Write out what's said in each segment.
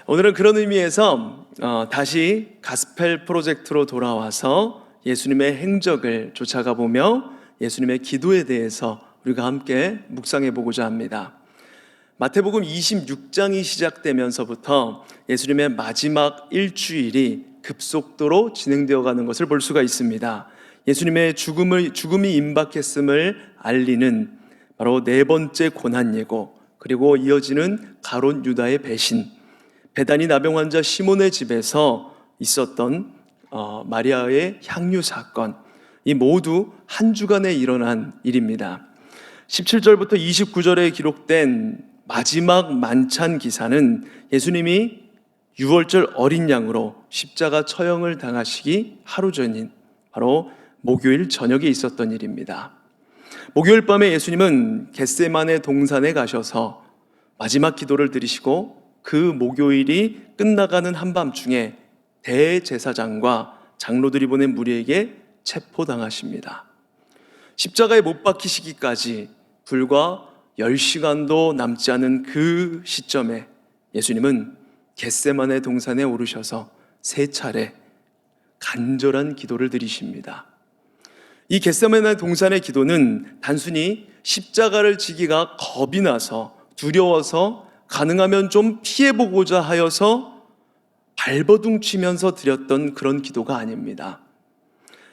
오늘은 그런 의미에서 다시 가스펠 프로젝트로 돌아와서 예수님의 행적을 쫓아가 보며 예수님의 기도에 대해서 우리가 함께 묵상해 보고자 합니다. 마태복음 26장이 시작되면서부터 예수님의 마지막 일주일이 급속도로 진행되어 가는 것을 볼 수가 있습니다. 예수님의 죽음이 임박했음을 알리는 바로 네 번째 고난 예고, 그리고 이어지는 가룟 유다의 배신, 베다니 나병 환자 시몬의 집에서 있었던 마리아의 향유 사건, 이 모두 한 주간에 일어난 일입니다. 17절부터 29절에 기록된 마지막 만찬 기사는 예수님이 유월절 어린 양으로 십자가 처형을 당하시기 하루 전인 바로 목요일 저녁에 있었던 일입니다. 목요일 밤에 예수님은 겟세마네 동산에 가셔서 마지막 기도를 드리시고 그 목요일이 끝나가는 한밤중에 대제사장과 장로들이 보낸 무리에게 체포당하십니다. 십자가에 못 박히시기까지 불과 10시간도 남지 않은 그 시점에 예수님은 겟세마네 동산에 오르셔서 3차례 간절한 기도를 드리십니다. 이 겟세마네 동산의 기도는 단순히 십자가를 지기가 겁이 나서 두려워서 가능하면 좀 피해보고자 하여서 발버둥 치면서 드렸던 그런 기도가 아닙니다.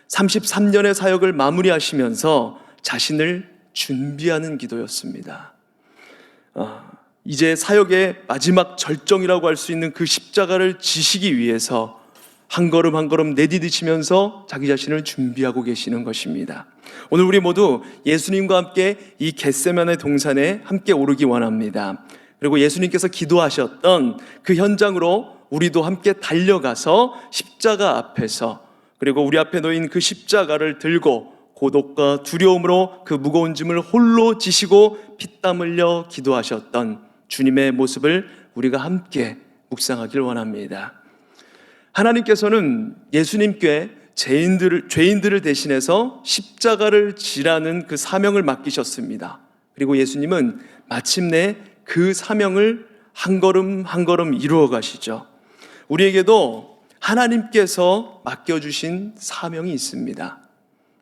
33년의 사역을 마무리하시면서 자신을 준비하는 기도였습니다. 이제 사역의 마지막 절정이라고 할 수 있는 그 십자가를 지시기 위해서 한 걸음 한 걸음 내디디시면서 자기 자신을 준비하고 계시는 것입니다. 오늘 우리 모두 예수님과 함께 이 겟세마네 동산에 함께 오르기 원합니다. 그리고 예수님께서 기도하셨던 그 현장으로 우리도 함께 달려가서 십자가 앞에서, 그리고 우리 앞에 놓인 그 십자가를 들고 고독과 두려움으로 그 무거운 짐을 홀로 지시고 피땀 흘려 기도하셨던 주님의 모습을 우리가 함께 묵상하길 원합니다. 하나님께서는 예수님께 죄인들을 대신해서 십자가를 지라는 그 사명을 맡기셨습니다. 그리고 예수님은 마침내 그 사명을 한 걸음 한 걸음 이루어 가시죠. 우리에게도 하나님께서 맡겨주신 사명이 있습니다.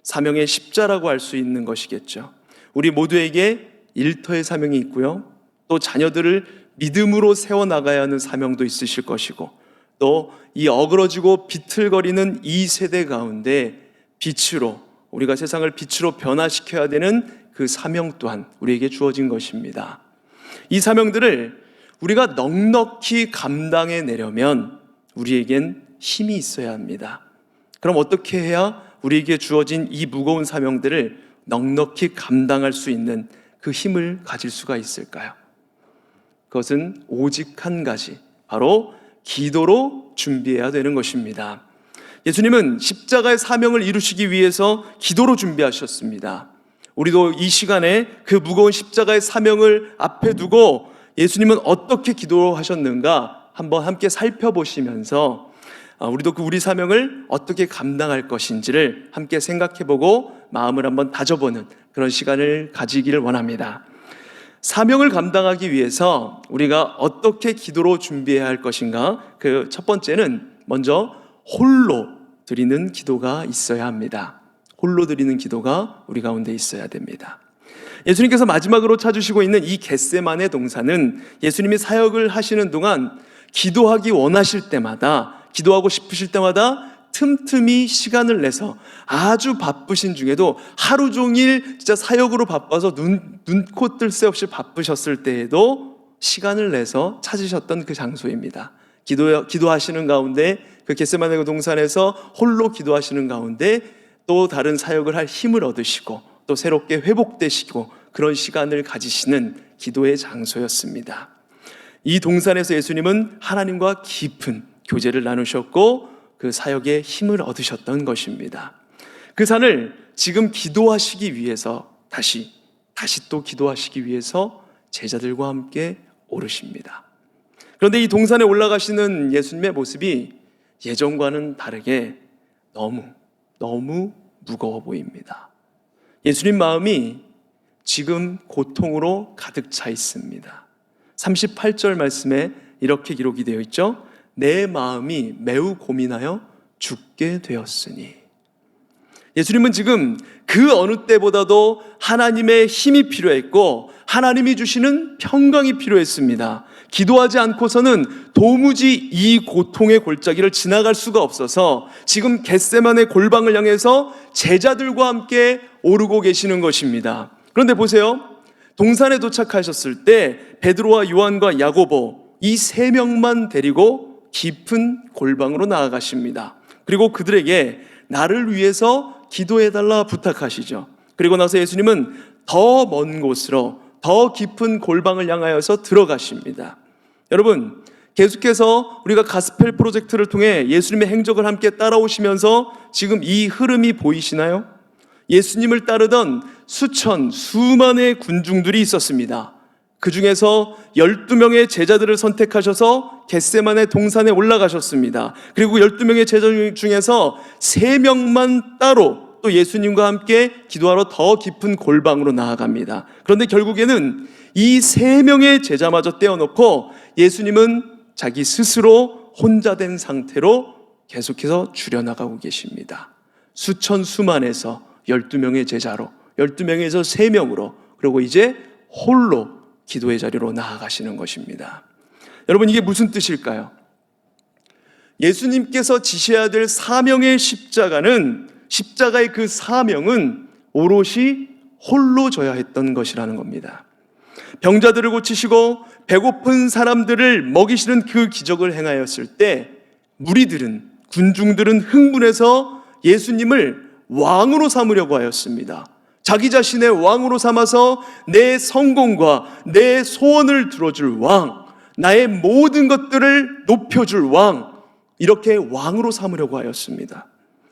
사명의 십자라고 할 수 있는 것이겠죠. 우리 모두에게 일터의 사명이 있고요, 또 자녀들을 믿음으로 세워나가야 하는 사명도 있으실 것이고, 또 이 어그러지고 비틀거리는 이 세대 가운데 빛으로, 우리가 세상을 빛으로 변화시켜야 되는 그 사명 또한 우리에게 주어진 것입니다. 이 사명들을 우리가 넉넉히 감당해내려면 우리에겐 힘이 있어야 합니다. 그럼 어떻게 해야 우리에게 주어진 이 무거운 사명들을 넉넉히 감당할 수 있는 그 힘을 가질 수가 있을까요? 그것은 오직 한 가지, 바로 기도로 준비해야 되는 것입니다. 예수님은 십자가의 사명을 이루시기 위해서 기도로 준비하셨습니다. 우리도 이 시간에 그 무거운 십자가의 사명을 앞에 두고 예수님은 어떻게 기도하셨는가 한번 함께 살펴보시면서 우리도 우리 사명을 어떻게 감당할 것인지를 함께 생각해보고 마음을 한번 다져보는 그런 시간을 가지기를 원합니다. 사명을 감당하기 위해서 우리가 어떻게 기도로 준비해야 할 것인가? 그 첫 번째는 먼저 홀로 드리는 기도가 있어야 합니다. 홀로 드리는 기도가 우리 가운데 있어야 됩니다. 예수님께서 마지막으로 찾으시고 있는 이 겟세마네 동산은 예수님이 사역을 하시는 동안 기도하기 원하실 때마다, 기도하고 싶으실 때마다 틈틈이 시간을 내서 아주 바쁘신 중에도 하루 종일 진짜 사역으로 바빠서 눈코 뜰 새 없이 바쁘셨을 때에도 시간을 내서 찾으셨던 그 장소입니다. 기도하시는 가운데, 그 겟세마네 동산에서 홀로 기도하시는 가운데 또 다른 사역을 할 힘을 얻으시고 또 새롭게 회복되시고 그런 시간을 가지시는 기도의 장소였습니다. 이 동산에서 예수님은 하나님과 깊은 교제를 나누셨고 그 사역에 힘을 얻으셨던 것입니다. 그 산을 지금 기도하시기 위해서 다시 또 기도하시기 위해서 제자들과 함께 오르십니다. 그런데 이 동산에 올라가시는 예수님의 모습이 예전과는 다르게 너무 무거워 보입니다. 예수님 마음이 지금 고통으로 가득 차 있습니다. 38절 말씀에 이렇게 기록이 되어 있죠. 내 마음이 매우 고민하여 죽게 되었으니. 예수님은 지금 그 어느 때보다도 하나님의 힘이 필요했고 하나님이 주시는 평강이 필요했습니다. 기도하지 않고서는 도무지 이 고통의 골짜기를 지나갈 수가 없어서 지금 겟세마네 골방을 향해서 제자들과 함께 오르고 계시는 것입니다. 그런데 보세요. 동산에 도착하셨을 때 베드로와 요한과 야고보 이 세 명만 데리고 깊은 골방으로 나아가십니다. 그리고 그들에게 나를 위해서 기도해달라 부탁하시죠. 그리고 나서 예수님은 더 먼 곳으로 더 깊은 골방을 향하여서 들어가십니다. 여러분, 계속해서 우리가 가스펠 프로젝트를 통해 예수님의 행적을 함께 따라오시면서 지금 이 흐름이 보이시나요? 예수님을 따르던 수만의 군중들이 있었습니다. 그 중에서 12명의 제자들을 선택하셔서 겟세마네 동산에 올라가셨습니다. 그리고 12명의 제자 중에서 3명만 따로 또 예수님과 함께 기도하러 더 깊은 골방으로 나아갑니다. 그런데 결국에는 이 3명의 제자마저 떼어놓고 예수님은 자기 스스로 혼자 된 상태로 계속해서 줄여나가고 계십니다. 수만에서 12명의 제자로, 12명에서 3명으로, 그리고 이제 홀로 기도의 자리로 나아가시는 것입니다. 여러분, 이게 무슨 뜻일까요? 예수님께서 지셔야 될 사명의 십자가의 그 사명은 오롯이 홀로 져야 했던 것이라는 겁니다. 병자들을 고치시고 배고픈 사람들을 먹이시는 그 기적을 행하였을 때 무리들은, 군중들은 흥분해서 예수님을 왕으로 삼으려고 하였습니다. 자기 자신의 왕으로 삼아서 내 성공과 내 소원을 들어줄 왕, 나의 모든 것들을 높여줄 왕, 이렇게 왕으로 삼으려고 하였습니다.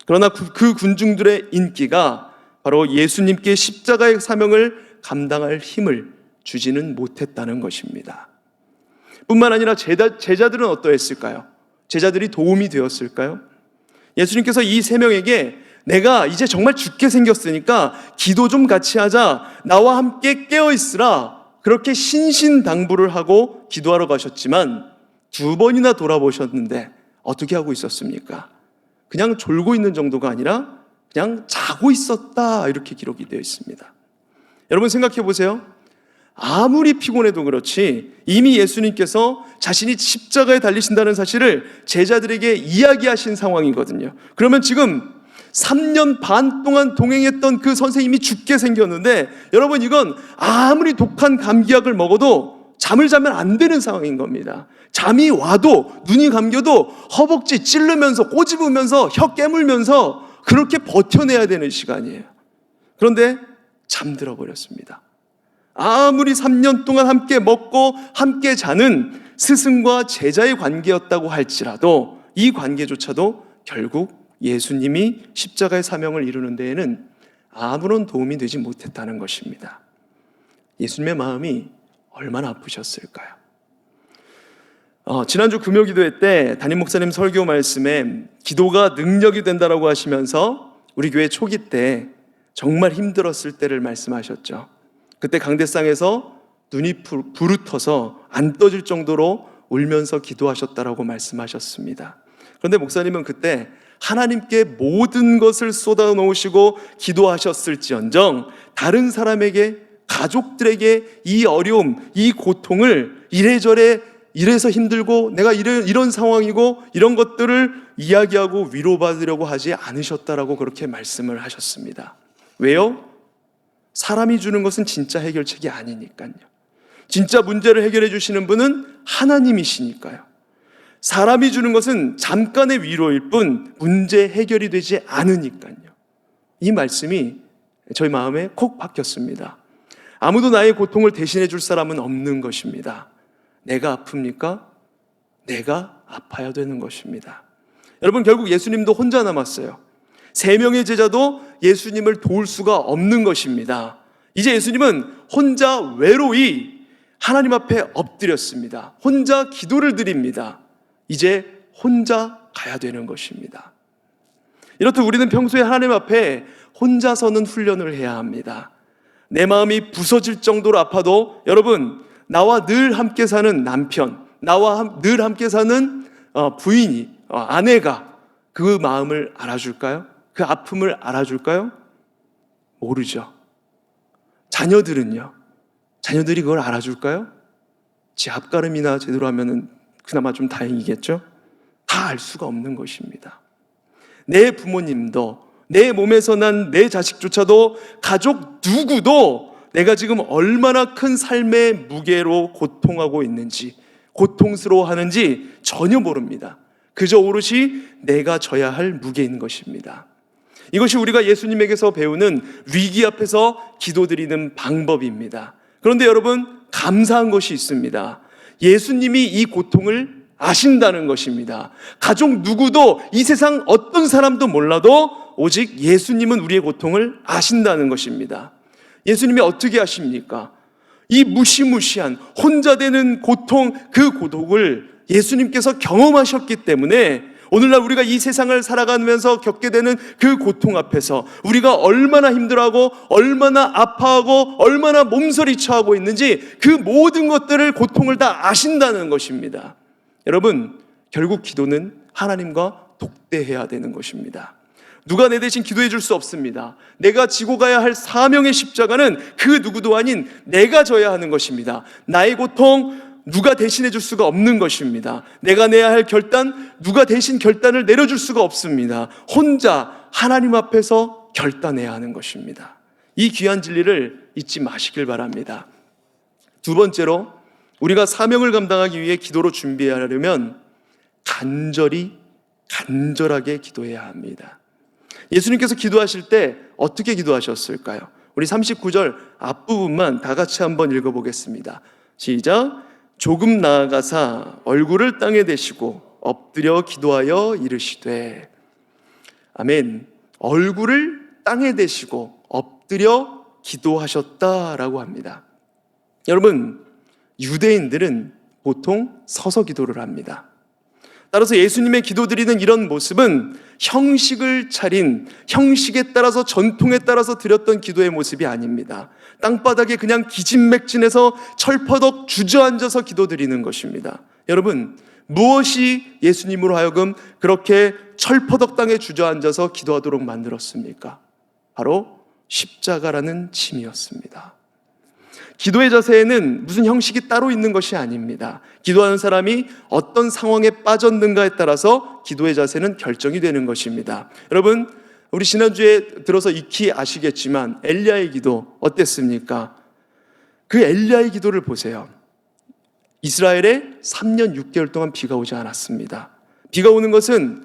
그러나 그 군중들의 인기가 바로 예수님께 십자가의 사명을 감당할 힘을 주지는 못했다는 것입니다. 뿐만 아니라 제자들은 어떠했을까요? 제자들이 도움이 되었을까요? 예수님께서 이 3명에게 내가 이제 정말 죽게 생겼으니까 기도 좀 같이 하자, 나와 함께 깨어있으라, 그렇게 신신당부를 하고 기도하러 가셨지만 2번이나 돌아보셨는데 어떻게 하고 있었습니까? 그냥 졸고 있는 정도가 아니라 그냥 자고 있었다, 이렇게 기록이 되어 있습니다. 여러분, 생각해 보세요. 아무리 피곤해도 그렇지 이미 예수님께서 자신이 십자가에 달리신다는 사실을 제자들에게 이야기하신 상황이거든요. 그러면 지금 3년 반 동안 동행했던 그 선생님이 죽게 생겼는데, 여러분, 이건 아무리 독한 감기약을 먹어도 잠을 자면 안 되는 상황인 겁니다. 잠이 와도, 눈이 감겨도 허벅지 찌르면서 꼬집으면서 혀 깨물면서 그렇게 버텨내야 되는 시간이에요. 그런데 잠들어 버렸습니다. 아무리 3년 동안 함께 먹고 함께 자는 스승과 제자의 관계였다고 할지라도 이 관계조차도 결국 예수님이 십자가의 사명을 이루는 데에는 아무런 도움이 되지 못했다는 것입니다. 예수님의 마음이 얼마나 아프셨을까요? 지난주 금요기도회 때 담임 목사님 설교 말씀에 기도가 능력이 된다라고 하시면서 우리 교회 초기 때 정말 힘들었을 때를 말씀하셨죠. 그때 강대상에서 눈이 부르터서 안 떠질 정도로 울면서 기도하셨다라고 말씀하셨습니다. 그런데 목사님은 그때 하나님께 모든 것을 쏟아놓으시고 기도하셨을지언정 다른 사람에게, 가족들에게 이 어려움, 이 고통을 이래저래 이래서 힘들고 내가 이런 상황이고 이런 것들을 이야기하고 위로받으려고 하지 않으셨다라고 그렇게 말씀을 하셨습니다. 왜요? 사람이 주는 것은 진짜 해결책이 아니니까요. 진짜 문제를 해결해 주시는 분은 하나님이시니까요. 사람이 주는 것은 잠깐의 위로일 뿐 문제 해결이 되지 않으니까요. 이 말씀이 저희 마음에 콕 박혔습니다. 아무도 나의 고통을 대신해 줄 사람은 없는 것입니다. 내가 아픕니까? 내가 아파야 되는 것입니다. 여러분, 결국 예수님도 혼자 남았어요. 3명의 제자도 예수님을 도울 수가 없는 것입니다. 이제 예수님은 혼자 외로이 하나님 앞에 엎드렸습니다. 혼자 기도를 드립니다. 이제 혼자 가야 되는 것입니다. 이렇듯 우리는 평소에 하나님 앞에 혼자 서는 훈련을 해야 합니다. 내 마음이 부서질 정도로 아파도 여러분, 나와 늘 함께 사는 남편, 나와 늘 함께 사는 부인이, 아내가 그 마음을 알아줄까요? 그 아픔을 알아줄까요? 모르죠. 자녀들은요? 자녀들이 그걸 알아줄까요? 제 앞가름이나 제대로 하면은 그나마 좀 다행이겠죠? 다 알 수가 없는 것입니다. 내 부모님도, 내 몸에서 난 내 자식조차도, 가족 누구도 내가 지금 얼마나 큰 삶의 무게로 고통하고 있는지, 고통스러워하는지 전혀 모릅니다. 그저 오롯이 내가 져야 할 무게인 것입니다. 이것이 우리가 예수님에게서 배우는 위기 앞에서 기도드리는 방법입니다. 그런데 여러분, 감사한 것이 있습니다. 예수님이 이 고통을 아신다는 것입니다. 가족 누구도, 이 세상 어떤 사람도 몰라도 오직 예수님은 우리의 고통을 아신다는 것입니다. 예수님이 어떻게 아십니까? 이 무시무시한 혼자 되는 고통, 그 고독을 예수님께서 경험하셨기 때문에 오늘날 우리가 이 세상을 살아가면서 겪게 되는 그 고통 앞에서 우리가 얼마나 힘들어하고 얼마나 아파하고 얼마나 몸서리쳐하고 있는지 그 모든 것들을, 고통을 다 아신다는 것입니다. 여러분, 결국 기도는 하나님과 독대해야 되는 것입니다. 누가 내 대신 기도해 줄 수 없습니다. 내가 지고 가야 할 사명의 십자가는 그 누구도 아닌 내가 져야 하는 것입니다. 나의 고통 누가 대신해 줄 수가 없는 것입니다. 내가 내야 할 결단, 누가 대신 결단을 내려줄 수가 없습니다. 혼자 하나님 앞에서 결단해야 하는 것입니다. 이 귀한 진리를 잊지 마시길 바랍니다. 두 번째로, 우리가 사명을 감당하기 위해 기도로 준비하려면 간절하게 기도해야 합니다. 예수님께서 기도하실 때 어떻게 기도하셨을까요? 우리 39절 앞부분만 다 같이 한번 읽어보겠습니다. 시작. 조금 나아가사 얼굴을 땅에 대시고 엎드려 기도하여 이르시되. 아멘. 얼굴을 땅에 대시고 엎드려 기도하셨다라고 합니다. 여러분, 유대인들은 보통 서서 기도를 합니다. 따라서 예수님의 기도드리는 이런 모습은 형식을 차린, 형식에 따라서, 전통에 따라서 드렸던 기도의 모습이 아닙니다. 땅바닥에 그냥 기진맥진해서 철퍼덕 주저앉아서 기도드리는 것입니다. 여러분, 무엇이 예수님으로 하여금 그렇게 철퍼덕 땅에 주저앉아서 기도하도록 만들었습니까? 바로 십자가라는 짐이었습니다. 기도의 자세에는 무슨 형식이 따로 있는 것이 아닙니다. 기도하는 사람이 어떤 상황에 빠졌는가에 따라서 기도의 자세는 결정이 되는 것입니다. 여러분, 우리 지난주에 들어서 익히 아시겠지만 엘리야의 기도 어땠습니까? 그 엘리야의 기도를 보세요. 이스라엘에 3년 6개월 동안 비가 오지 않았습니다. 비가 오는 것은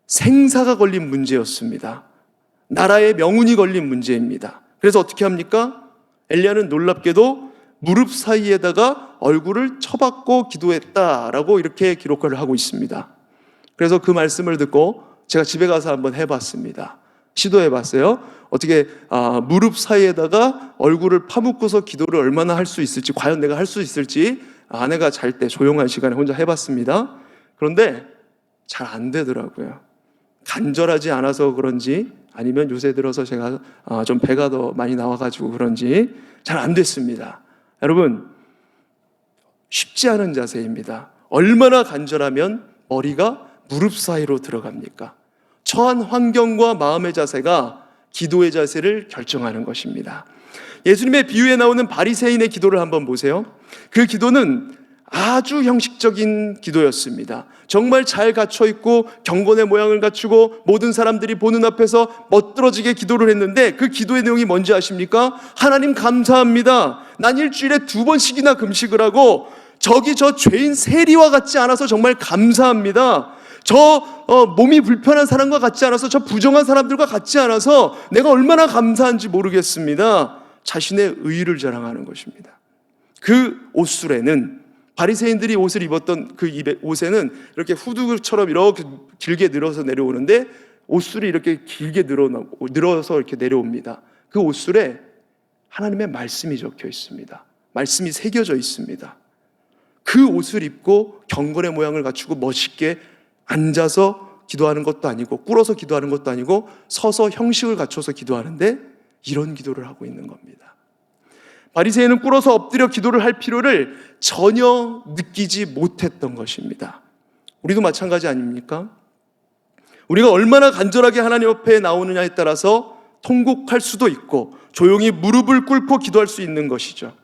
생사가 걸린 문제였습니다. 나라의 명운이 걸린 문제입니다. 그래서 어떻게 합니까? 엘리야는 놀랍게도 무릎 사이에다가 얼굴을 쳐박고 기도했다라고 이렇게 기록을 하고 있습니다. 그래서 그 말씀을 듣고 제가 집에 가서 한번 해봤습니다. 시도해봤어요. 어떻게 무릎 사이에다가 얼굴을 파묻고서 기도를 얼마나 할 수 있을지, 과연 내가 할 수 있을지 아내가 잘 때 조용한 시간에 혼자 해봤습니다. 그런데 잘 안 되더라고요. 간절하지 않아서 그런지, 아니면 요새 들어서 제가 좀 배가 더 많이 나와가지고 그런지 잘 안 됐습니다. 여러분, 쉽지 않은 자세입니다. 얼마나 간절하면 머리가 무릎 사이로 들어갑니까? 처한 환경과 마음의 자세가 기도의 자세를 결정하는 것입니다. 예수님의 비유에 나오는 바리새인의 기도를 한번 보세요. 그 기도는 아주 형식적인 기도였습니다. 정말 잘 갖춰있고 경건의 모양을 갖추고 모든 사람들이 보는 앞에서 멋들어지게 기도를 했는데, 그 기도의 내용이 뭔지 아십니까? 하나님 감사합니다. 난 일주일에 2번씩이나 금식을 하고 저기 저 죄인 세리와 같지 않아서 정말 감사합니다. 저 몸이 불편한 사람과 같지 않아서, 저 부정한 사람들과 같지 않아서 내가 얼마나 감사한지 모르겠습니다. 자신의 의의를 자랑하는 것입니다. 그 옷수레는, 바리새인들이 옷을 입었던 그 옷에는 이렇게 후드처럼 이렇게 길게 늘어서 내려오는데, 옷술이 이렇게 길게 늘어서 이렇게 내려옵니다. 그 옷술에 하나님의 말씀이 적혀 있습니다. 말씀이 새겨져 있습니다. 그 옷을 입고 경건의 모양을 갖추고 멋있게 앉아서 기도하는 것도 아니고, 꿇어서 기도하는 것도 아니고, 서서 형식을 갖춰서 기도하는데 이런 기도를 하고 있는 겁니다. 바리새인은 꿇어서 엎드려 기도를 할 필요를 전혀 느끼지 못했던 것입니다. 우리도 마찬가지 아닙니까? 우리가 얼마나 간절하게 하나님 앞에 나오느냐에 따라서 통곡할 수도 있고 조용히 무릎을 꿇고 기도할 수 있는 것이죠.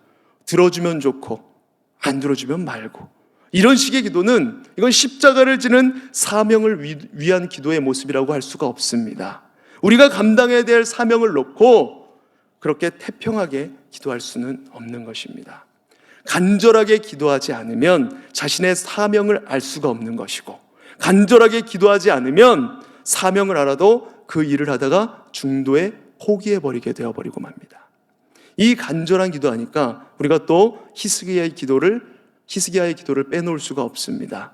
들어주면 좋고 안 들어주면 말고, 이런 식의 기도는 이건 십자가를 지는 사명을 위한 기도의 모습이라고 할 수가 없습니다. 우리가 감당해야 될 사명을 놓고 그렇게 태평하게 기도할 수는 없는 것입니다. 간절하게 기도하지 않으면 자신의 사명을 알 수가 없는 것이고, 간절하게 기도하지 않으면 사명을 알아도 그 일을 하다가 중도에 포기해버리게 되어버리고 맙니다. 이 간절한 기도하니까 우리가 또 히스기야의 기도를 빼놓을 수가 없습니다.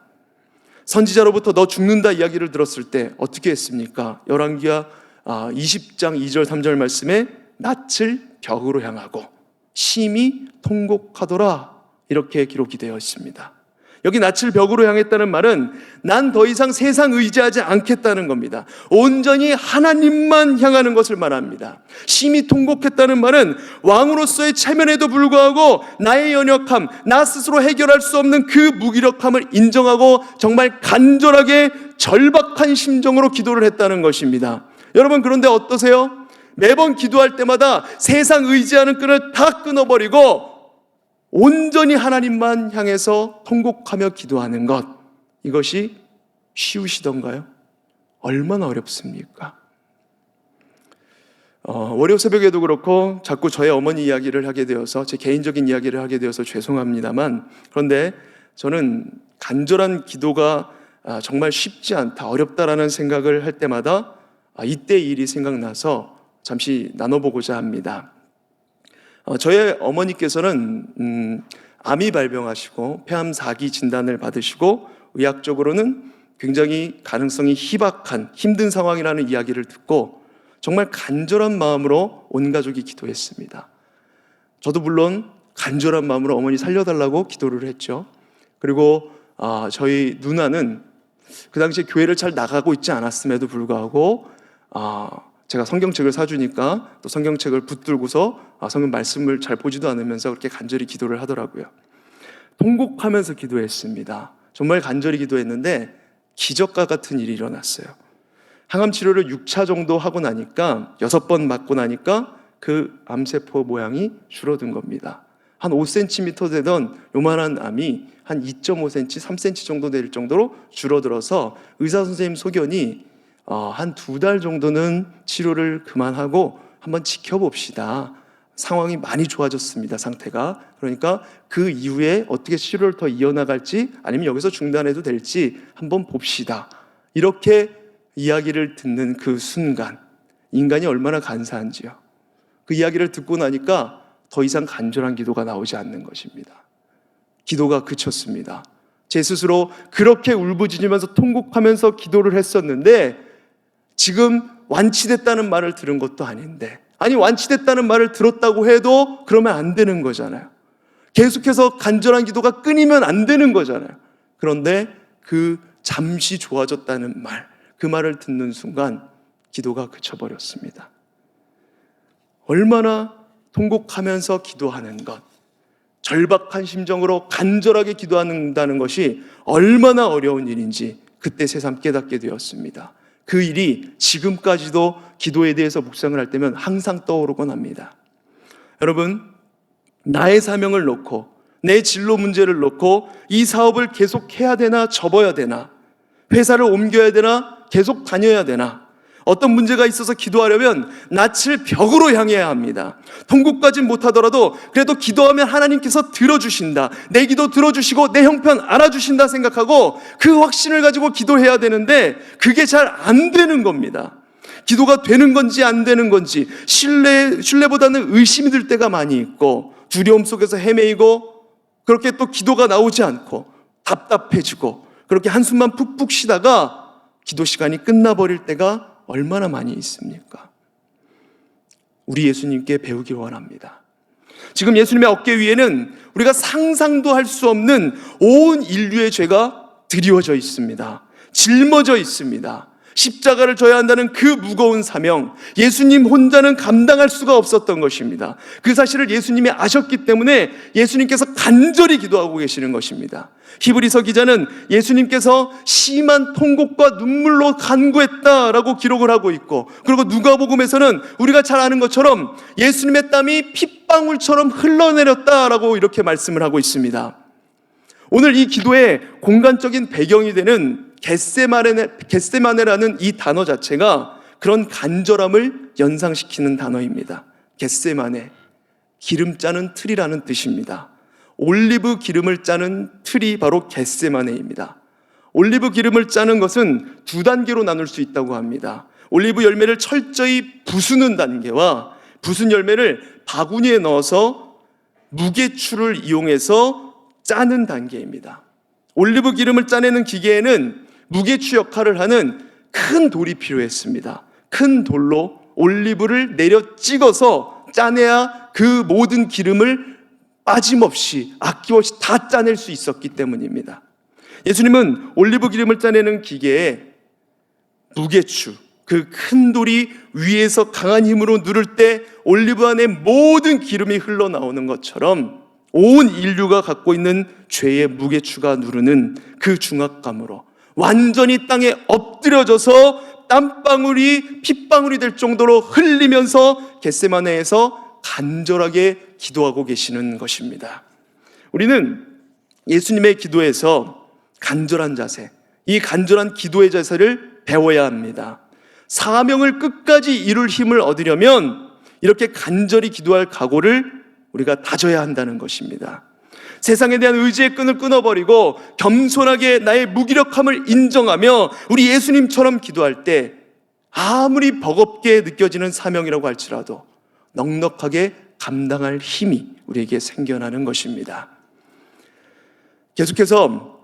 선지자로부터 너 죽는다 이야기를 들었을 때 어떻게 했습니까? 열왕기하 20장 2절 3절 말씀에 낯을 벽으로 향하고 심히 통곡하더라, 이렇게 기록이 되어 있습니다. 여기 낯을 벽으로 향했다는 말은 난 더 이상 세상 의지하지 않겠다는 겁니다. 온전히 하나님만 향하는 것을 말합니다. 심히 통곡했다는 말은 왕으로서의 체면에도 불구하고 나의 연약함, 나 스스로 해결할 수 없는 그 무기력함을 인정하고 정말 간절하게 절박한 심정으로 기도를 했다는 것입니다. 여러분, 그런데 어떠세요? 매번 기도할 때마다 세상 의지하는 끈을 다 끊어버리고 온전히 하나님만 향해서 통곡하며 기도하는 것, 이것이 쉬우시던가요? 얼마나 어렵습니까? 월요 새벽에도 그렇고 자꾸 저의 어머니 이야기를 하게 되어서, 제 개인적인 이야기를 하게 되어서 죄송합니다만, 그런데 저는 간절한 기도가 정말 쉽지 않다, 어렵다라는 생각을 할 때마다 이때 일이 생각나서 잠시 나눠보고자 합니다. 저의 어머니께서는 암이 발병하시고 폐암 4기 진단을 받으시고 의학적으로는 굉장히 가능성이 희박한 힘든 상황이라는 이야기를 듣고 정말 간절한 마음으로 온 가족이 기도했습니다. 저도 물론 간절한 마음으로 어머니 살려달라고 기도를 했죠. 그리고 저희 누나는 그 당시에 교회를 잘 나가고 있지 않았음에도 불구하고 제가 성경책을 사주니까 또 성경책을 붙들고서 성경 말씀을 잘 보지도 않으면서 그렇게 간절히 기도를 하더라고요. 통곡하면서 기도했습니다. 정말 간절히 기도했는데 기적과 같은 일이 일어났어요. 항암 치료를 6차 정도 하고 나니까 6번 맞고 나니까 그 암세포 모양이 줄어든 겁니다. 한 5cm 되던 요만한 암이 한 2.5cm, 3cm 정도 될 정도로 줄어들어서 의사 선생님 소견이 한 2달 정도는 치료를 그만하고 한번 지켜봅시다. 상황이 많이 좋아졌습니다, 상태가. 그러니까 그 이후에 어떻게 치료를 더 이어나갈지 아니면 여기서 중단해도 될지 한번 봅시다. 이렇게 이야기를 듣는 그 순간, 인간이 얼마나 간사한지요. 그 이야기를 듣고 나니까 더 이상 간절한 기도가 나오지 않는 것입니다. 기도가 그쳤습니다. 제 스스로 그렇게 울부짖으면서 통곡하면서 기도를 했었는데 지금 완치됐다는 말을 들은 것도 아닌데, 아니 완치됐다는 말을 들었다고 해도 그러면 안 되는 거잖아요. 계속해서 간절한 기도가 끊이면 안 되는 거잖아요. 그런데 그 잠시 좋아졌다는 말, 그 말을 듣는 순간 기도가 그쳐버렸습니다. 얼마나 통곡하면서 기도하는 것, 절박한 심정으로 간절하게 기도한다는 것이 얼마나 어려운 일인지 그때 새삼 깨닫게 되었습니다. 그 일이 지금까지도 기도에 대해서 묵상을 할 때면 항상 떠오르곤 합니다. 여러분, 나의 사명을 놓고 내 진로 문제를 놓고 이 사업을 계속 해야 되나 접어야 되나, 회사를 옮겨야 되나 계속 다녀야 되나, 어떤 문제가 있어서 기도하려면 낯을 벽으로 향해야 합니다. 통곡까진 못하더라도 그래도 기도하면 하나님께서 들어주신다, 내 기도 들어주시고 내 형편 알아주신다 생각하고 그 확신을 가지고 기도해야 되는데 그게 잘 안 되는 겁니다. 기도가 되는 건지 안 되는 건지 신뢰보다는 의심이 들 때가 많이 있고, 두려움 속에서 헤매이고, 그렇게 또 기도가 나오지 않고 답답해지고, 그렇게 한숨만 푹푹 쉬다가 기도 시간이 끝나버릴 때가 얼마나 많이 있습니까? 우리 예수님께 배우길 원합니다. 지금 예수님의 어깨 위에는 우리가 상상도 할 수 없는 온 인류의 죄가 드리워져 있습니다. 짊어져 있습니다. 십자가를 져야 한다는 그 무거운 사명, 예수님 혼자는 감당할 수가 없었던 것입니다. 그 사실을 예수님이 아셨기 때문에 예수님께서 간절히 기도하고 계시는 것입니다. 히브리서 기자는 예수님께서 심한 통곡과 눈물로 간구했다라고 기록을 하고 있고, 그리고 누가복음에서는 우리가 잘 아는 것처럼 예수님의 땀이 핏방울처럼 흘러내렸다라고 이렇게 말씀을 하고 있습니다. 오늘 이 기도의 공간적인 배경이 되는 겟세마네라는 이 단어 자체가 그런 간절함을 연상시키는 단어입니다. 겟세마네, 기름 짜는 틀이라는 뜻입니다. 올리브 기름을 짜는 틀이 바로 겟세마네입니다. 올리브 기름을 짜는 것은 두 단계로 나눌 수 있다고 합니다. 올리브 열매를 철저히 부수는 단계와 부순 열매를 바구니에 넣어서 무게추를 이용해서 짜는 단계입니다. 올리브 기름을 짜내는 기계에는 무게추 역할을 하는 큰 돌이 필요했습니다. 큰 돌로 올리브를 내려 찍어서 짜내야 그 모든 기름을 빠짐없이 아낌없이 다 짜낼 수 있었기 때문입니다. 예수님은 올리브 기름을 짜내는 기계에 무게추, 그 큰 돌이 위에서 강한 힘으로 누를 때 올리브 안에 모든 기름이 흘러나오는 것처럼 온 인류가 갖고 있는 죄의 무게추가 누르는 그 중압감으로 완전히 땅에 엎드려져서 땀방울이 핏방울이 될 정도로 흘리면서 겟세마네에서 간절하게 기도하고 계시는 것입니다. 우리는 예수님의 기도에서 간절한 자세, 이 간절한 기도의 자세를 배워야 합니다. 사명을 끝까지 이룰 힘을 얻으려면 이렇게 간절히 기도할 각오를 우리가 다져야 한다는 것입니다. 세상에 대한 의지의 끈을 끊어버리고 겸손하게 나의 무기력함을 인정하며 우리 예수님처럼 기도할 때 아무리 버겁게 느껴지는 사명이라고 할지라도 넉넉하게 감당할 힘이 우리에게 생겨나는 것입니다. 계속해서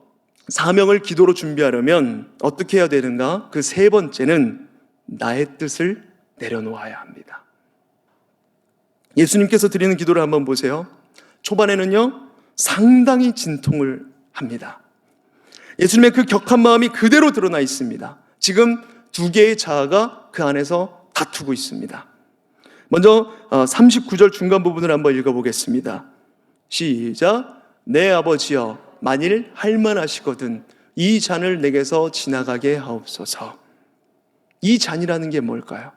사명을 기도로 준비하려면 어떻게 해야 되는가? 그 세 번째는 나의 뜻을 내려놓아야 합니다. 예수님께서 드리는 기도를 한번 보세요. 초반에는요, 상당히 진통을 합니다. 예수님의 그 격한 마음이 그대로 드러나 있습니다. 지금 두 개의 자아가 그 안에서 다투고 있습니다. 먼저 39절 중간 부분을 한번 읽어보겠습니다. 시작. 내 아버지여, 만일 할만하시거든 이 잔을 내게서 지나가게 하옵소서. 이 잔이라는 게 뭘까요?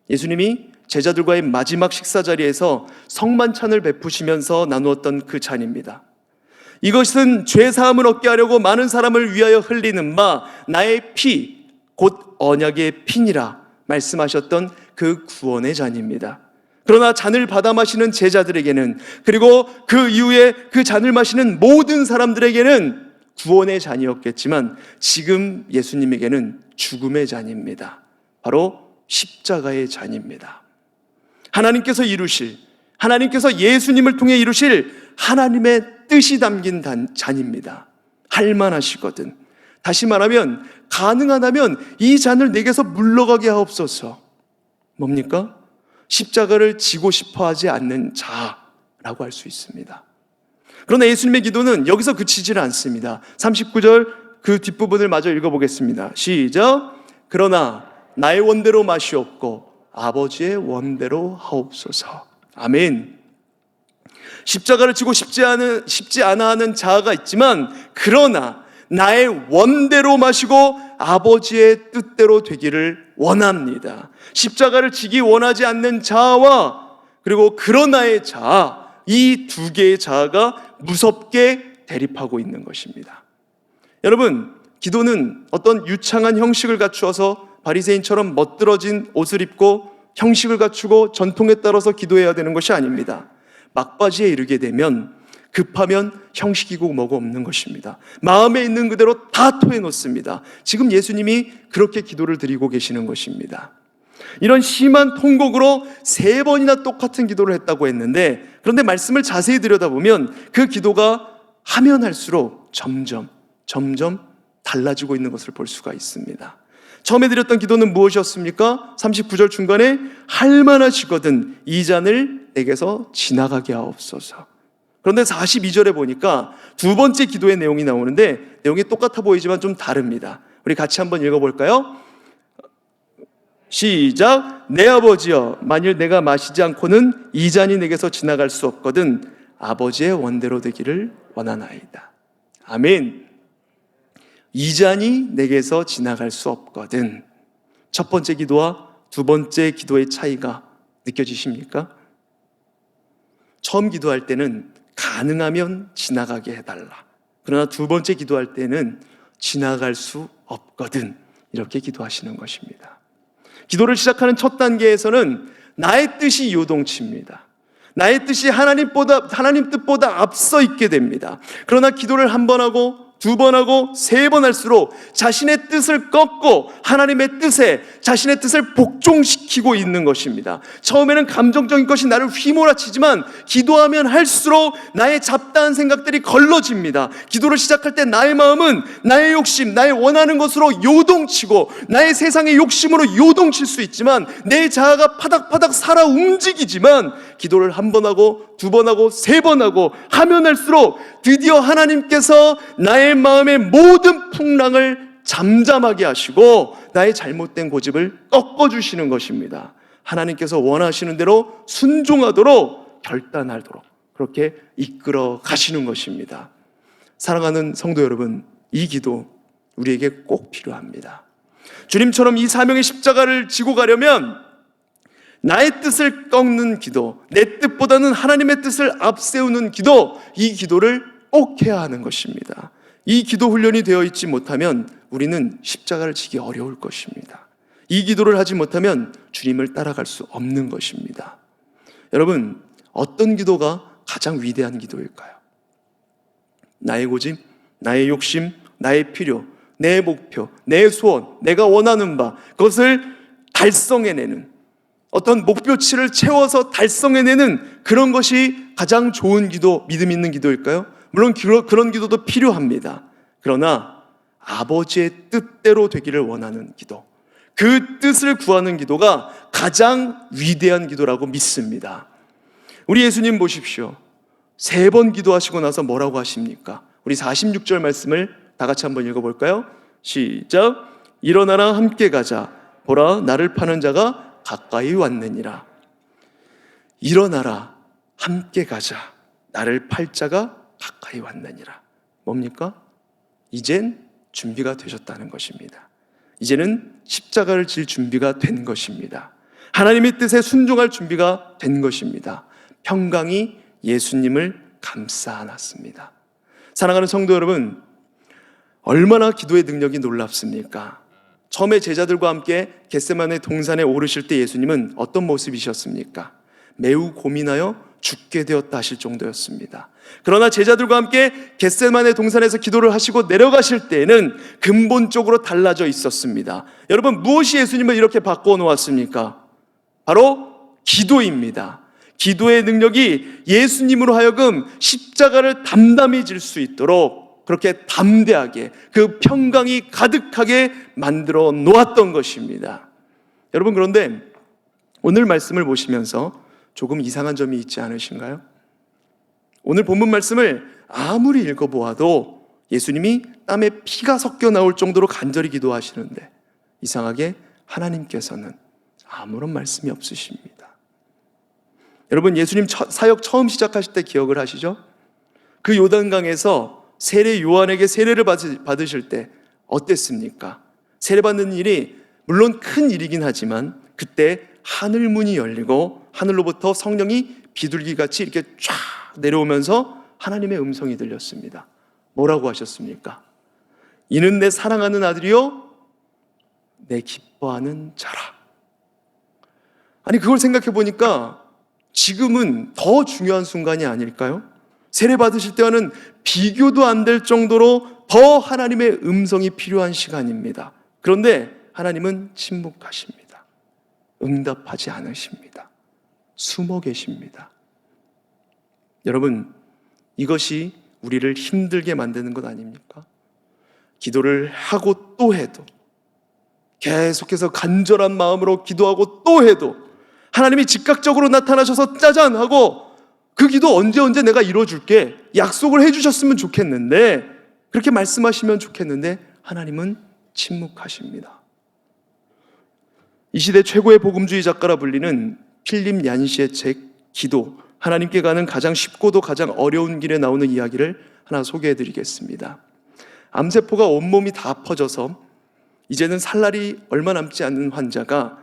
예수님이 제자들과의 마지막 식사 자리에서 성만찬을 베푸시면서 나누었던 그 잔입니다. 이것은 죄 사함을 얻게 하려고 많은 사람을 위하여 흘리는 바 나의 피, 곧 언약의 피니라 말씀하셨던 그 구원의 잔입니다. 그러나 잔을 받아 마시는 제자들에게는, 그리고 그 이후에 그 잔을 마시는 모든 사람들에게는 구원의 잔이었겠지만 지금 예수님에게는 죽음의 잔입니다. 바로 십자가의 잔입니다. 하나님께서 이루실, 하나님께서 예수님을 통해 이루실 하나님의 뜻이 담긴 잔입니다. 할만하시거든, 다시 말하면 가능하다면 이 잔을 내게서 물러가게 하옵소서. 뭡니까? 십자가를 지고 싶어 하지 않는 자라고 할 수 있습니다. 그러나 예수님의 기도는 여기서 그치질 않습니다. 39절 그 뒷부분을 마저 읽어보겠습니다. 시작. 그러나 나의 원대로 마시옵고 아버지의 원대로 하옵소서. 아멘. 십자가를 지고 싶지 않아 하는 자아가 있지만, 그러나 나의 원대로 마시고 아버지의 뜻대로 되기를 원합니다. 십자가를 지기 원하지 않는 자아와 그리고 그러나의 자아, 이 두 개의 자아가 무섭게 대립하고 있는 것입니다. 여러분, 기도는 어떤 유창한 형식을 갖추어서 바리새인처럼 멋들어진 옷을 입고 형식을 갖추고 전통에 따라서 기도해야 되는 것이 아닙니다. 막바지에 이르게 되면 급하면 형식이고 뭐고 없는 것입니다. 마음에 있는 그대로 다 토해놓습니다. 지금 예수님이 그렇게 기도를 드리고 계시는 것입니다. 이런 심한 통곡으로 3번이나 똑같은 기도를 했다고 했는데, 그런데 말씀을 자세히 들여다보면 그 기도가 하면 할수록 점점 달라지고 있는 것을 볼 수가 있습니다. 처음에 드렸던 기도는 무엇이었습니까? 39절 중간에 할만하시거든 이 잔을 내게서 지나가게 하옵소서. 그런데 42절에 보니까 두 번째 기도의 내용이 나오는데 내용이 똑같아 보이지만 좀 다릅니다. 우리 같이 한번 읽어볼까요? 시작. 내 아버지여, 만일 내가 마시지 않고는 이 잔이 내게서 지나갈 수 없거든 아버지의 원대로 되기를 원하나이다. 아멘. 이 잔이 내게서 지나갈 수 없거든. 첫 번째 기도와 두 번째 기도의 차이가 느껴지십니까? 처음 기도할 때는 가능하면 지나가게 해달라. 그러나 두 번째 기도할 때는 지나갈 수 없거든. 이렇게 기도하시는 것입니다. 기도를 시작하는 첫 단계에서는 나의 뜻이 요동칩니다. 나의 뜻이 하나님 뜻보다 앞서 있게 됩니다. 그러나 기도를 한 번 하고 두 번 하고 세 번 할수록 자신의 뜻을 꺾고 하나님의 뜻에 자신의 뜻을 복종시키고 있는 것입니다. 처음에는 감정적인 것이 나를 휘몰아치지만 기도하면 할수록 나의 잡다한 생각들이 걸러집니다. 기도를 시작할 때 나의 마음은 나의 욕심, 나의 원하는 것으로 요동치고 나의 세상의 욕심으로 요동칠 수 있지만 내 자아가 파닥파닥 살아 움직이지만 기도를 한 번 하고 두 번 하고 세 번 하고 하면 할수록 드디어 하나님께서 나의 마음의 모든 풍랑을 잠잠하게 하시고 나의 잘못된 고집을 꺾어주시는 것입니다. 하나님께서 원하시는 대로 순종하도록 결단하도록 그렇게 이끌어 가시는 것입니다. 사랑하는 성도 여러분, 이 기도 우리에게 꼭 필요합니다. 주님처럼 이 사명의 십자가를 지고 가려면 나의 뜻을 꺾는 기도, 내 뜻보다는 하나님의 뜻을 앞세우는 기도, 이 기도를 꼭 해야 하는 것입니다. 이 기도 훈련이 되어 있지 못하면 우리는 십자가를 지기 어려울 것입니다. 이 기도를 하지 못하면 주님을 따라갈 수 없는 것입니다. 여러분, 어떤 기도가 가장 위대한 기도일까요? 나의 고집, 나의 욕심, 나의 필요, 내 목표, 내 소원, 내가 원하는 바, 그것을 달성해내는 어떤 목표치를 채워서 달성해내는 그런 것이 가장 좋은 기도, 믿음 있는 기도일까요? 물론 그런 기도도 필요합니다. 그러나 아버지의 뜻대로 되기를 원하는 기도, 그 뜻을 구하는 기도가 가장 위대한 기도라고 믿습니다. 우리 예수님 보십시오. 3번 기도하시고 나서 뭐라고 하십니까? 우리 46절 말씀을 다 같이 한번 읽어볼까요? 시작. 일어나라 함께 가자. 보라 나를 파는 자가 가까이 왔느니라. 일어나라 함께 가자. 나를 팔 자가 가까이 왔느니라. 뭡니까? 이젠 준비가 되셨다는 것입니다. 이제는 십자가를 질 준비가 된 것입니다. 하나님의 뜻에 순종할 준비가 된 것입니다. 평강이 예수님을 감싸 안았습니다. 사랑하는 성도 여러분, 얼마나 기도의 능력이 놀랍습니까? 처음에 제자들과 함께 겟세마네 동산에 오르실 때 예수님은 어떤 모습이셨습니까? 매우 고민하여 죽게 되었다 하실 정도였습니다. 그러나 제자들과 함께 겟세마네 동산에서 기도를 하시고 내려가실 때에는 근본적으로 달라져 있었습니다. 여러분, 무엇이 예수님을 이렇게 바꿔 놓았습니까? 바로 기도입니다. 기도의 능력이 예수님으로 하여금 십자가를 담담히 질 수 있도록 그렇게 담대하게 그 평강이 가득하게 만들어 놓았던 것입니다. 여러분, 그런데 오늘 말씀을 보시면서 조금 이상한 점이 있지 않으신가요? 오늘 본문 말씀을 아무리 읽어보아도 예수님이 땀에 피가 섞여 나올 정도로 간절히 기도하시는데 이상하게 하나님께서는 아무런 말씀이 없으십니다. 여러분, 예수님 사역 처음 시작하실 때 기억을 하시죠? 그 요단강에서 세례 요한에게 세례를 받으실 때 어땠습니까? 세례받는 일이 물론 큰 일이긴 하지만 그때 하늘문이 열리고 하늘로부터 성령이 비둘기같이 이렇게 쫙 내려오면서 하나님의 음성이 들렸습니다. 뭐라고 하셨습니까? 이는 내 사랑하는 아들이요 내 기뻐하는 자라. 아니, 그걸 생각해 보니까 지금은 더 중요한 순간이 아닐까요? 세례 받으실 때와는 비교도 안 될 정도로 더 하나님의 음성이 필요한 시간입니다. 그런데 하나님은 침묵하십니다. 응답하지 않으십니다. 숨어 계십니다. 여러분, 이것이 우리를 힘들게 만드는 것 아닙니까? 기도를 하고 또 해도, 계속해서 간절한 마음으로 기도하고 또 해도 하나님이 즉각적으로 나타나셔서 짜잔 하고 그 기도 언제 내가 이뤄줄게, 약속을 해주셨으면 좋겠는데, 그렇게 말씀하시면 좋겠는데 하나님은 침묵하십니다. 이 시대 최고의 복음주의 작가라 불리는 필립 얀시의 책 기도, 하나님께 가는 가장 쉽고도 가장 어려운 길에 나오는 이야기를 하나 소개해드리겠습니다. 암세포가 온몸이 다 퍼져서 이제는 살 날이 얼마 남지 않는 환자가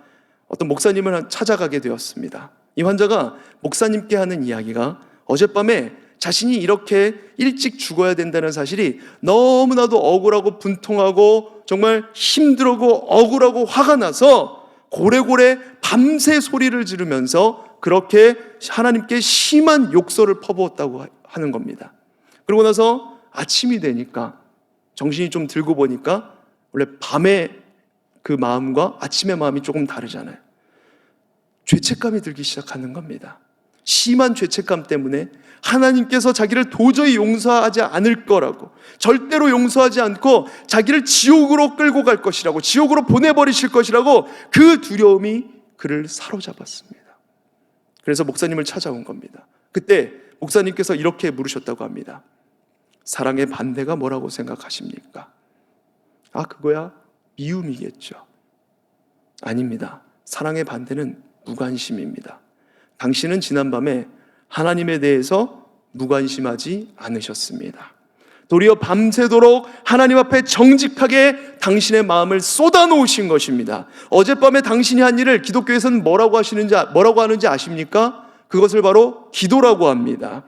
어떤 목사님을 찾아가게 되었습니다. 이 환자가 목사님께 하는 이야기가 어젯밤에 자신이 이렇게 일찍 죽어야 된다는 사실이 너무나도 억울하고 분통하고 정말 힘들고 억울하고 화가 나서 고래고래 밤새 소리를 지르면서 그렇게 하나님께 심한 욕설을 퍼부었다고 하는 겁니다. 그러고 나서 아침이 되니까 정신이 좀 들고 보니까 원래 밤에 그 마음과 아침의 마음이 조금 다르잖아요. 죄책감이 들기 시작하는 겁니다. 심한 죄책감 때문에 하나님께서 자기를 도저히 용서하지 않을 거라고, 절대로 용서하지 않고 자기를 지옥으로 끌고 갈 것이라고, 지옥으로 보내버리실 것이라고 그 두려움이 그를 사로잡았습니다. 그래서 목사님을 찾아온 겁니다. 그때 목사님께서 이렇게 물으셨다고 합니다. 사랑의 반대가 뭐라고 생각하십니까? 아, 그거야 미움이겠죠. 아닙니다. 사랑의 반대는 무관심입니다. 당신은 지난밤에 하나님에 대해서 무관심하지 않으셨습니다. 도리어 밤새도록 하나님 앞에 정직하게 당신의 마음을 쏟아놓으신 것입니다. 어젯밤에 당신이 한 일을 기독교에서는 뭐라고 하는지 아십니까? 그것을 바로 기도라고 합니다.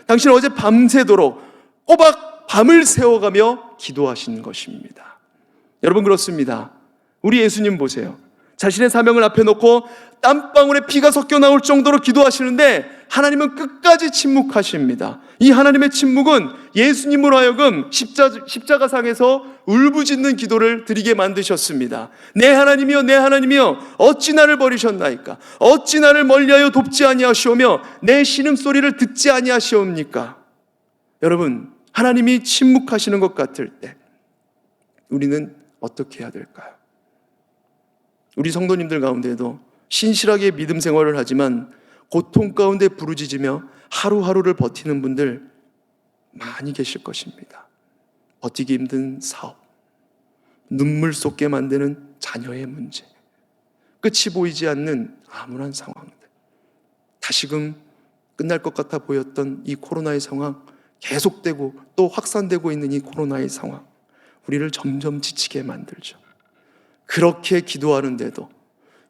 당신은 어제 밤새도록 꼬박 밤을 새워가며 기도하신 것입니다. 여러분, 그렇습니다. 우리 예수님 보세요. 자신의 사명을 앞에 놓고 땀방울에 피가 섞여 나올 정도로 기도하시는데 하나님은 끝까지 침묵하십니다. 이 하나님의 침묵은 예수님으로 하여금 십자가상에서 울부짖는 기도를 드리게 만드셨습니다. 내 하나님이여, 내 하나님이여, 어찌 나를 버리셨나이까? 어찌 나를 멀리하여 돕지 아니하시오며 내 신음소리를 듣지 아니하시옵니까? 여러분, 하나님이 침묵하시는 것 같을 때 우리는 어떻게 해야 될까요? 우리 성도님들 가운데도 신실하게 믿음 생활을 하지만 고통 가운데 부르짖으며 하루하루를 버티는 분들 많이 계실 것입니다. 버티기 힘든 사업, 눈물 쏟게 만드는 자녀의 문제, 끝이 보이지 않는 암울한 상황들, 다시금 끝날 것 같아 보였던 이 코로나의 상황, 계속되고 또 확산되고 있는 이 코로나의 상황, 우리를 점점 지치게 만들죠. 그렇게 기도하는데도,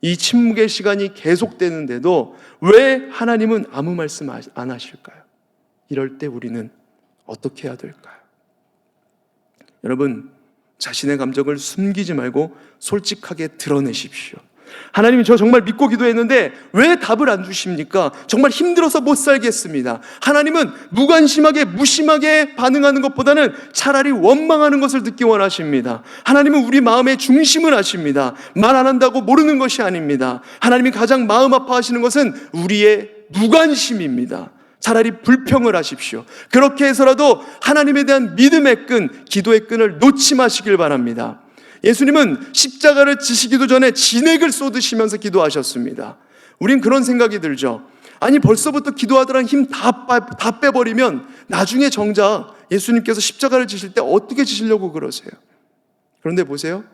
이 침묵의 시간이 계속되는데도 왜 하나님은 아무 말씀 안 하실까요? 이럴 때 우리는 어떻게 해야 될까요? 여러분, 자신의 감정을 숨기지 말고 솔직하게 드러내십시오. 하나님, 저 정말 믿고 기도했는데 왜 답을 안 주십니까? 정말 힘들어서 못 살겠습니다. 하나님은 무관심하게 무심하게 반응하는 것보다는 차라리 원망하는 것을 듣기 원하십니다. 하나님은 우리 마음의 중심을 아십니다. 말 안 한다고 모르는 것이 아닙니다. 하나님이 가장 마음 아파하시는 것은 우리의 무관심입니다. 차라리 불평을 하십시오. 그렇게 해서라도 하나님에 대한 믿음의 끈, 기도의 끈을 놓지 마시길 바랍니다. 예수님은 십자가를 지시기도 전에 진액을 쏟으시면서 기도하셨습니다. 우린 그런 생각이 들죠. 아니, 벌써부터 기도하더란 힘 다 빼버리면 나중에 정작 예수님께서 십자가를 지실 때 어떻게 지시려고 그러세요? 그런데 보세요.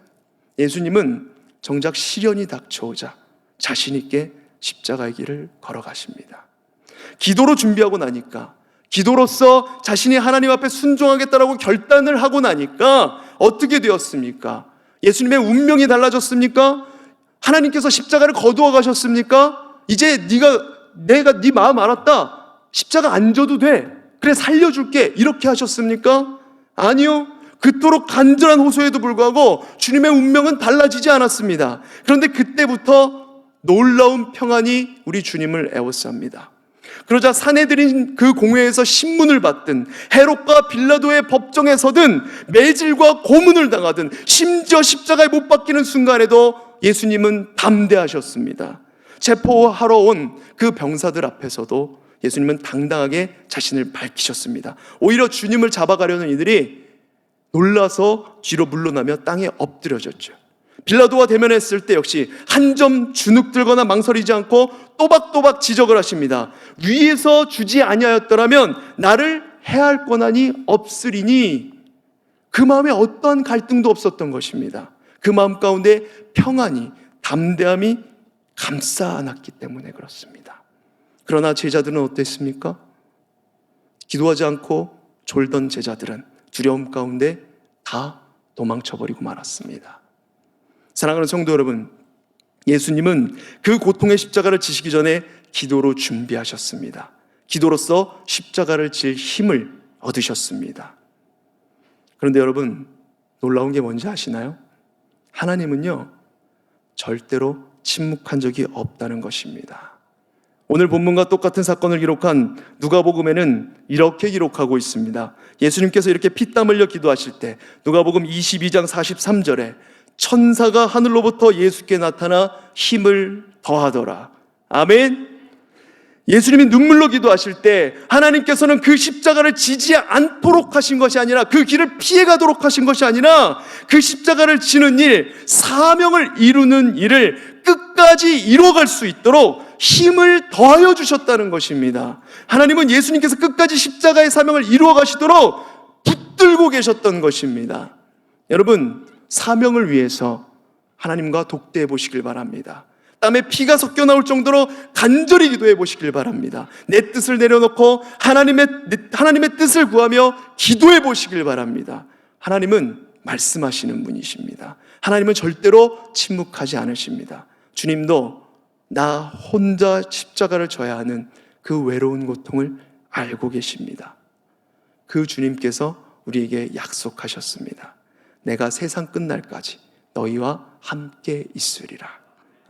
예수님은 정작 시련이 닥쳐오자 자신 있게 십자가의 길을 걸어가십니다. 기도로 준비하고 나니까, 기도로서 자신이 하나님 앞에 순종하겠다라고 결단을 하고 나니까 어떻게 되었습니까? 예수님의 운명이 달라졌습니까? 하나님께서 십자가를 거두어 가셨습니까? 이제 내가 네 마음 알았다, 십자가 안 져도 돼, 그래 살려줄게, 이렇게 하셨습니까? 아니요. 그토록 간절한 호소에도 불구하고 주님의 운명은 달라지지 않았습니다. 그런데 그때부터 놀라운 평안이 우리 주님을 에워쌉니다. 그러자 사내들인 그 공회에서 신문을 받든, 헤롯과 빌라도의 법정에 서든, 매질과 고문을 당하든, 심지어 십자가에 못 박히는 순간에도 예수님은 담대하셨습니다. 체포하러 온 그 병사들 앞에서도 예수님은 당당하게 자신을 밝히셨습니다. 오히려 주님을 잡아가려는 이들이 놀라서 뒤로 물러나며 땅에 엎드려졌죠. 빌라도와 대면했을 때 역시 한 점 주눅들거나 망설이지 않고 또박또박 지적을 하십니다. 위에서 주지 아니하였더라면 나를 해할 권한이 없으리니, 그 마음에 어떠한 갈등도 없었던 것입니다. 그 마음 가운데 평안이, 담대함이 감싸 안았기 때문에 그렇습니다. 그러나 제자들은 어땠습니까? 기도하지 않고 졸던 제자들은 두려움 가운데 다 도망쳐버리고 말았습니다. 사랑하는 성도 여러분, 예수님은 그 고통의 십자가를 지시기 전에 기도로 준비하셨습니다. 기도로서 십자가를 질 힘을 얻으셨습니다. 그런데 여러분, 놀라운 게 뭔지 아시나요? 하나님은요, 절대로 침묵한 적이 없다는 것입니다. 오늘 본문과 똑같은 사건을 기록한 누가복음에는 이렇게 기록하고 있습니다. 예수님께서 이렇게 피땀 흘려 기도하실 때 누가복음 22장 43절에 천사가 하늘로부터 예수께 나타나 힘을 더하더라. 아멘. 예수님이 눈물로 기도하실 때 하나님께서는 그 십자가를 지지 않도록 하신 것이 아니라, 그 길을 피해가도록 하신 것이 아니라, 그 십자가를 지는 일, 사명을 이루는 일을 끝까지 이루어갈 수 있도록 힘을 더하여 주셨다는 것입니다. 하나님은 예수님께서 끝까지 십자가의 사명을 이루어 가시도록 붙들고 계셨던 것입니다. 여러분, 사명을 위해서 하나님과 독대해 보시길 바랍니다. 땀에 피가 섞여 나올 정도로 간절히 기도해 보시길 바랍니다. 내 뜻을 내려놓고 하나님의 뜻을 구하며 기도해 보시길 바랍니다. 하나님은 말씀하시는 분이십니다. 하나님은 절대로 침묵하지 않으십니다. 주님도 나 혼자 십자가를 져야 하는 그 외로운 고통을 알고 계십니다. 그 주님께서 우리에게 약속하셨습니다. 내가 세상 끝날까지 너희와 함께 있으리라.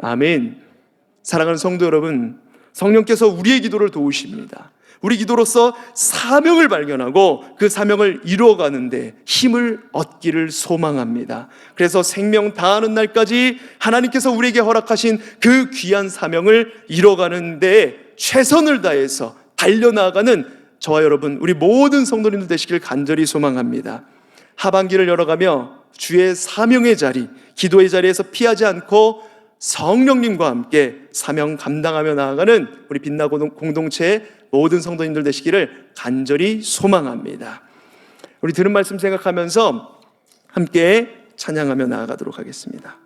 아멘. 사랑하는 성도 여러분, 성령께서 우리의 기도를 도우십니다. 우리 기도로서 사명을 발견하고 그 사명을 이루어가는데 힘을 얻기를 소망합니다. 그래서 생명 다하는 날까지 하나님께서 우리에게 허락하신 그 귀한 사명을 이뤄가는데 최선을 다해서 달려나가는 저와 여러분, 우리 모든 성도님들 되시길 간절히 소망합니다. 하반기를 열어가며 주의 사명의 자리, 기도의 자리에서 피하지 않고 성령님과 함께 사명 감당하며 나아가는 우리 빛나 공동체의 모든 성도님들 되시기를 간절히 소망합니다. 우리 들은 말씀 생각하면서 함께 찬양하며 나아가도록 하겠습니다.